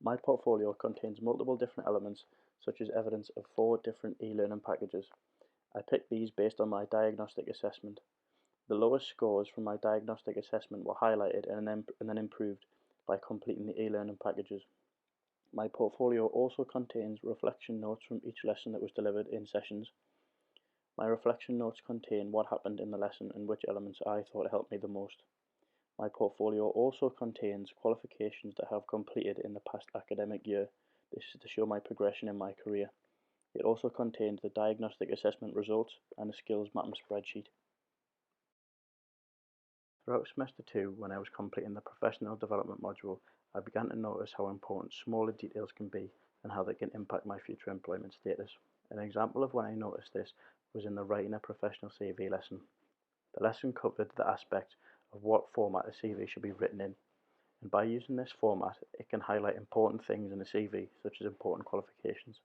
My portfolio contains multiple different elements, such as evidence of 4 different e-learning packages. I picked these based on my diagnostic assessment. The lowest scores from my diagnostic assessment were highlighted and then improved by completing the e-learning packages. My portfolio also contains reflection notes from each lesson that was delivered in sessions. My reflection notes contain what happened in the lesson and which elements I thought helped me the most. My portfolio also contains qualifications that I have completed in the past academic year. This is to show my progression in my career. It also contains the diagnostic assessment results and a skills mapping spreadsheet. Throughout semester 2, when I was completing the professional development module, I began to notice how important smaller details can be and how they can impact my future employment status. An example of when I noticed this was in the writing a professional CV lesson. The lesson covered the aspect of what format a CV should be written in, and by using this format, it can highlight important things in a CV, such as important qualifications.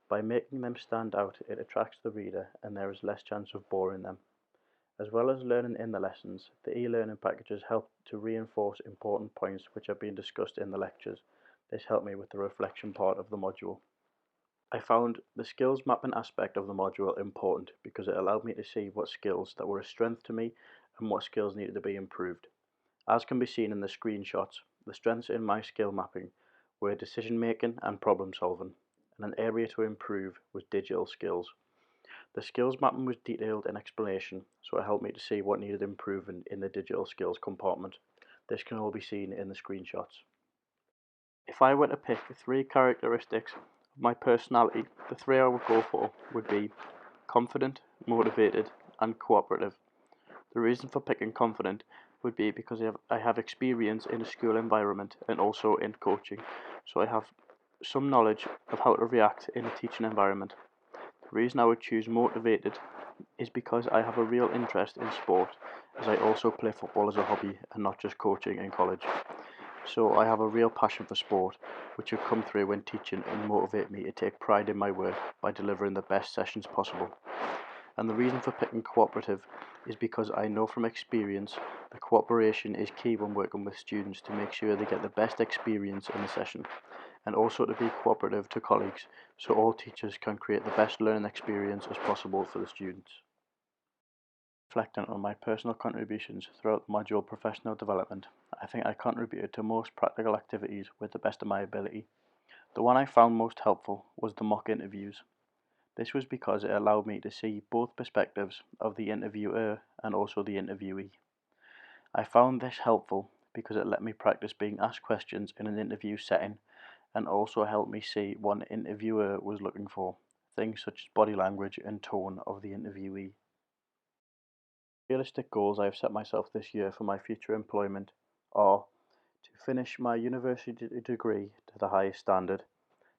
By making them stand out, it attracts the reader and there is less chance of boring them. As well as learning in the lessons, the e-learning packages help to reinforce important points which have been discussed in the lectures. This helped me with the reflection part of the module. I found the skills mapping aspect of the module important because it allowed me to see what skills that were a strength to me and what skills needed to be improved. As can be seen in the screenshots, the strengths in my skill mapping were decision making and problem solving, and an area to improve was digital skills. The skills mapping was detailed in explanation, so it helped me to see what needed improving in the digital skills compartment. This can all be seen in the screenshots. If I were to pick 3 characteristics of my personality, the 3 I would go for would be confident, motivated, and cooperative. The reason for picking confident would be because I have experience in a school environment and also in coaching, so I have some knowledge of how to react in a teaching environment. The reason I would choose motivated is because I have a real interest in sport, as I also play football as a hobby and not just coaching in college. So I have a real passion for sport, which will come through when teaching and motivate me to take pride in my work by delivering the best sessions possible. And the reason for picking cooperative is because I know from experience that cooperation is key when working with students to make sure they get the best experience in the session, and also to be cooperative to colleagues so all teachers can create the best learning experience as possible for the students. Reflecting on my personal contributions throughout the module professional development, I think I contributed to most practical activities with the best of my ability. The one I found most helpful was the mock interviews. This was because it allowed me to see both perspectives of the interviewer and also the interviewee. I found this helpful because it let me practice being asked questions in an interview setting and also helped me see what an interviewer was looking for, things such as body language and tone of the interviewee. Realistic goals I have set myself this year for my future employment are to finish my university degree to the highest standard,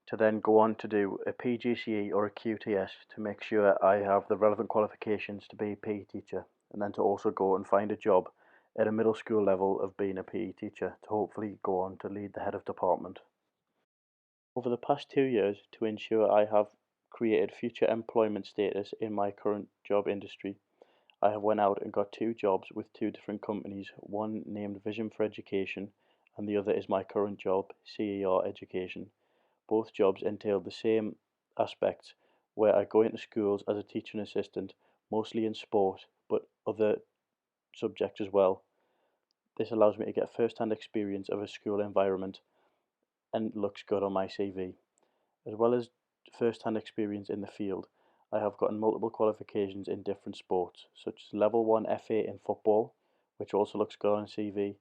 to then go on to do a PGCE or a QTS to make sure I have the relevant qualifications to be a PE teacher, and then to also go and find a job at a middle school level of being a PE teacher to hopefully go on to lead the head of department. Over the past 2 years, to ensure I have created future employment status in my current job industry, I have went out and got 2 jobs with 2 different companies, one named Vision for Education and the other is my current job, CER Education. Both jobs entail the same aspects, where I go into schools as a teaching assistant, mostly in sport, but other subjects as well. This allows me to get first-hand experience of a school environment and looks good on my CV. As well as first-hand experience in the field, I have gotten multiple qualifications in different sports, such as Level 1 FA in football, which also looks good on CV,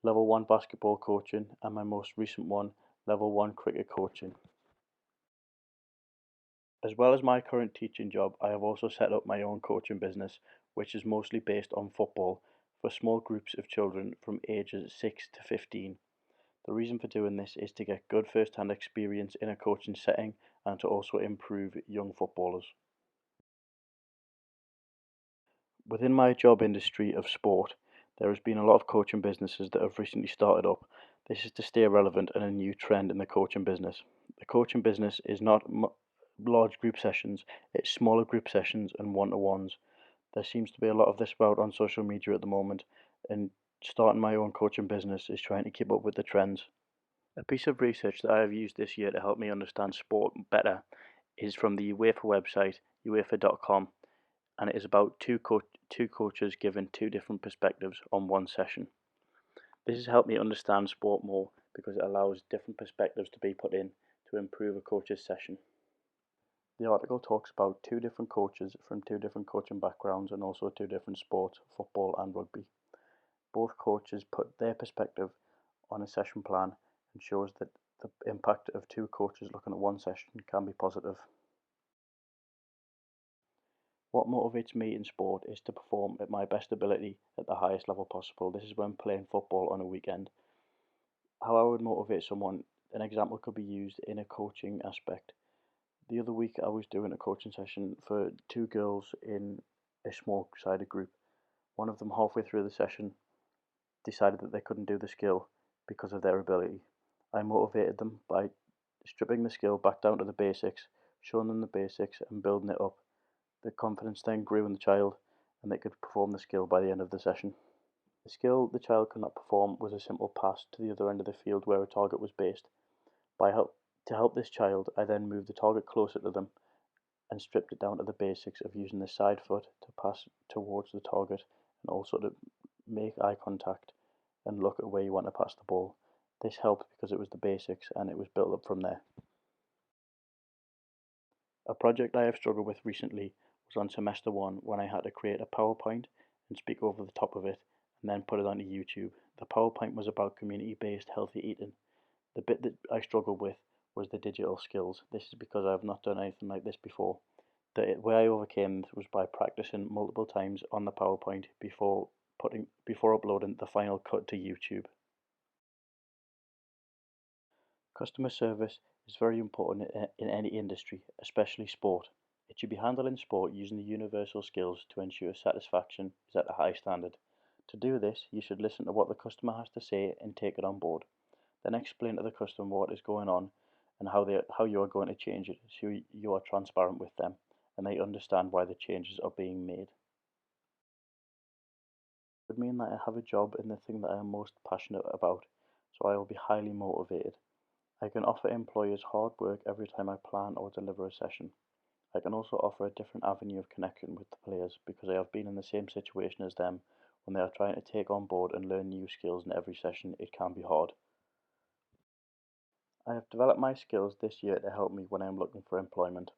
Level 1 basketball coaching, and my most recent one, Level 1 cricket coaching. As well as my current teaching job, I have also set up my own coaching business, which is mostly based on football for small groups of children from ages 6 to 15. The reason for doing this is to get good first-hand experience in a coaching setting and to also improve young footballers. Within my job industry of sport, there has been a lot of coaching businesses that have recently started up. This is to stay relevant and a new trend in the coaching business. The coaching business is not large group sessions, it's smaller group sessions and one-to-ones. There seems to be a lot of this about on social media at the moment, and starting my own coaching business is trying to keep up with the trends. A piece of research that I have used this year to help me understand sport better is from the UEFA website, UEFA.com, and it is about two coaches giving two different perspectives on one session. This has helped me understand sport more because it allows different perspectives to be put in to improve a coach's session. The article talks about two different coaches from two different coaching backgrounds and also two different sports, football and rugby. Both coaches put their perspective on a session plan and shows that the impact of two coaches looking at one session can be positive. What motivates me in sport is to perform at my best ability at the highest level possible. This is when playing football on a weekend. How I would motivate someone, an example could be used in a coaching aspect. The other week I was doing a coaching session for two girls in a small sided group. One of them halfway through the session decided that they couldn't do the skill because of their ability. I motivated them by stripping the skill back down to the basics, showing them the basics and building it up. The confidence then grew in the child and they could perform the skill by the end of the session. The skill the child could not perform was a simple pass to the other end of the field where a target was based. To help this child, I then moved the target closer to them and stripped it down to the basics of using the side foot to pass towards the target and also to make eye contact and look at where you want to pass the ball. This helped because it was the basics and it was built up from there. A project I have struggled with recently was on semester one when I had to create a PowerPoint and speak over the top of it and then put it onto YouTube. The PowerPoint was about community-based healthy eating. The bit that I struggled with was the digital skills. This is because I have not done anything like this before. The way I overcame this was by practicing multiple times on the PowerPoint before uploading the final cut to YouTube. Customer service is very important in any industry, especially sport. It should be handled in sport using the universal skills to ensure satisfaction is at a high standard. To do this, you should listen to what the customer has to say and take it on board. Then explain to the customer what is going on and how you are going to change it so you are transparent with them and they understand why the changes are being made. It would mean that I have a job in the thing that I am most passionate about, so I will be highly motivated. I can offer employers hard work every time I plan or deliver a session. I can also offer a different avenue of connection with the players because I have been in the same situation as them when they are trying to take on board and learn new skills in every session. It can be hard. I have developed my skills this year to help me when I am looking for employment.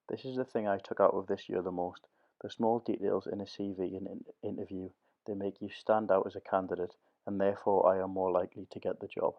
This is the thing I took out of this year the most. The small details in a CV and an interview, they make you stand out as a candidate and therefore I am more likely to get the job.